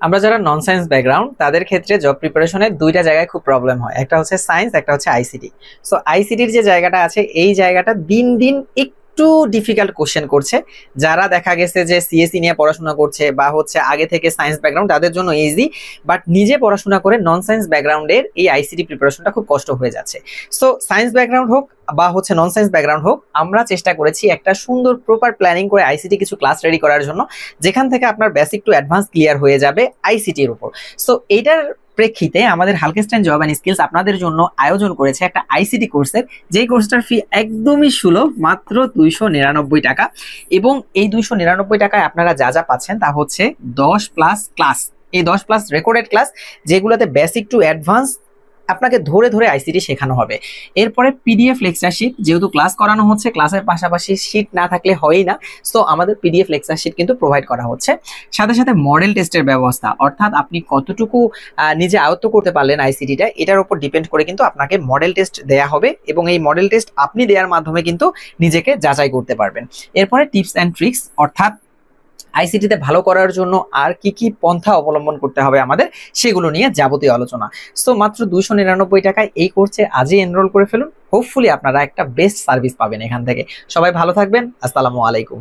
আমরা যারা নন science background তাদের ক্ষেত্রে জব প্রিপারেশনে দুইটা জায়গায় খুব প্রবলেম হয়, একটা হচ্ছে সায়েন্স, একটা হচ্ছে আইসিটি। সো আইসিটির যে জায়গাটা আছে এই জায়গাটা দিন দিন একটু ডিফিকাল্ট কোশ্চেন করছে। যারা দেখা গেছে যে সিএসসি নিয়ে পড়াশোনা করছে বা হচ্ছে আগে থেকে সায়েন্স ব্যাকগ্রাউন্ড তাদের জন্য ইজি, বাট নিজে পড়াশোনা করে নন সায়েন্স ব্যাকগ্রাউন্ডের এই আইসিটি প্রিপারেশনটা খুব কষ্ট হয়ে যাচ্ছে। সো সায়েন্স ব্যাকগ্রাউন্ড হোক বা হচ্ছে নন সায়েন্স ব্যাকগ্রাউন্ড হোক, আমরা চেষ্টা করেছি একটা সুন্দর প্রপার প্ল্যানিং করে আইসিটি কিছু ক্লাস রেডি করার জন্য, যেখান থেকে আপনার বেসিক টু অ্যাডভান্স ক্লিয়ার হয়ে যাবে আইসিটির উপর। সো এইটার প্রেক্ষিতে আমাদের হালকেস্টাইন জব অ্যান্ড স্কিলস আপনাদের জন্য আয়োজন করেছে একটা আইসিটি কোর্সের, যেই কোর্সটার ফি একদমই সুলভ, মাত্র 299 টাকা। এবং এই 299 টাকায় আপনারা যা যা পাচ্ছেন তা হচ্ছে 10+ ক্লাস, এই 10+ রেকর্ডেড ক্লাস, যেগুলোতে বেসিক টু অ্যাডভান্স আপনাকে ধরে ধরে আইসিটি শেখানো হবে। এরপরে পিডিএফ লেকচার শিট, যেহেতু ক্লাস করানো হচ্ছে, ক্লাসের পাশাপাশি শিট না থাকলে হয়ই না, সো আমাদের পিডিএফ লেকচার শিট কিন্তু প্রোভাইড করা হচ্ছে। সাথে সাথে মডেল টেস্টের ব্যবস্থা, অর্থাৎ আপনি কতটুকু নিজে আয়ত্ত করতে পারলেন আইসিটিটা, এটার উপর ডিপেন্ড করে কিন্তু আপনাকে মডেল টেস্ট দেয়া হবে, এবং এই মডেল টেস্ট আপনি দেওয়ার মাধ্যমে কিন্তু নিজেকে যাচাই করতে পারবেন। এরপরে টিপস অ্যান্ড ট্রিক্স, অর্থাৎ আইসিটিতে ভালো করার জন্য আর কি কি পন্থা অবলম্বন করতে হবে আমাদের, সেগুলো নিয়ে যাবতীয় আলোচনা। সো মাত্র 299 টাকায় এই কোর্সে আজই এনরোল করে ফেলুন। হোপফুলি আপনারা একটা বেস্ট সার্ভিস পাবেন এখান থেকে। সবাই ভালো থাকবেন। আসসালামু আলাইকুম।